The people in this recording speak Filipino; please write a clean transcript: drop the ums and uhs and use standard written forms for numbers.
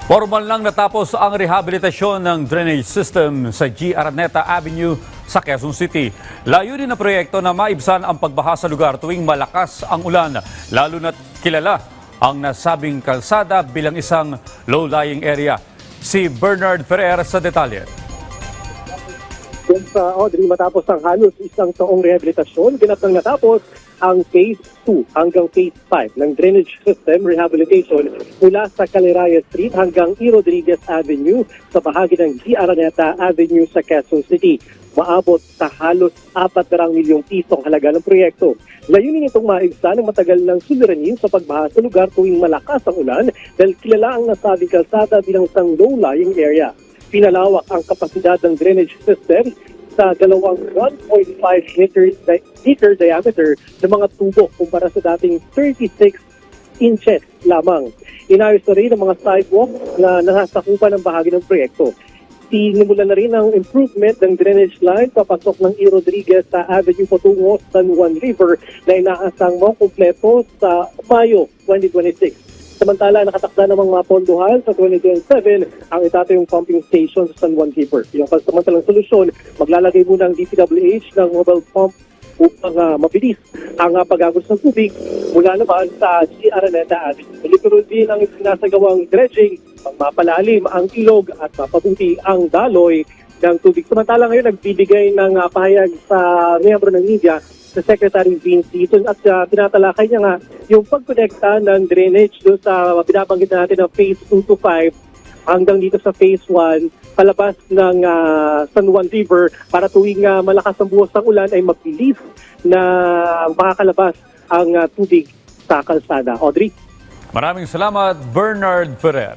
Formal lang natapos ang rehabilitasyon ng drainage system sa G. Araneta Avenue sa Quezon City. Layunin na proyekto na maibsan ang pagbaha sa lugar tuwing malakas ang ulan, lalo na't kilala ang nasabing kalsada bilang isang low-lying area. Si Bernard Ferrer sa detalye. Sa Audrey, matapos ang halos isang taong rehabilitasyon, ginapang natapos ang Phase 2 hanggang Phase 5 ng drainage system rehabilitation mula sa Caliraya Street hanggang E. Rodriguez Avenue sa bahagi ng G. Araneta Avenue sa Quezon City. Maabot sa halos 400 milyong pisong halaga ng proyekto. Layunin itong maibsan ang matagal ng suliranin sa pagbaha sa lugar tuwing malakas ang ulan dahil kilala ang nasabing kalsada bilang isang low-lying area. Pinalawak ang kapasidad ng drainage system sa dalawang 1.5 meter diameter ng mga tubo kumpara sa dating 36 inches lamang. Inayos na rin ang mga sidewalk na nasasakupan ng bahagi ng proyekto. Sinimulan na rin ang improvement ng drainage line papasok ng E. Rodriguez sa Avenue patungo San Juan River na inaasang makumpleto sa Mayo 2026. Samantala, nakatakda namang mapondohan sa 2027 ang itatayong pumping station sa San Juan River. Yung pansamantalang solusyon, maglalagay muna ang DPWH ng mobile pump upang mabilis ang pag-agos ng tubig mula naman sa G. Araneta Avenue. Literal din ang sinasagawang dredging, mapalalim ang ilog at mapabuti ang daloy ng tubig. Samantala ngayon, nagbibigay ng pahayag sa miyembro ng media sa Secretary Vince Dizon at tinatalakay niya nga yung pagkonekta ng drainage doon sa binabanggit natin ng Phase 2 to 5 hanggang dito sa Phase 1 palabas ng San Juan River para tuwing malakas ang buhos ng ulan ay mabilis na makakalabas ang tubig sa kalsada. Audrey? Maraming salamat, Bernard Ferrer.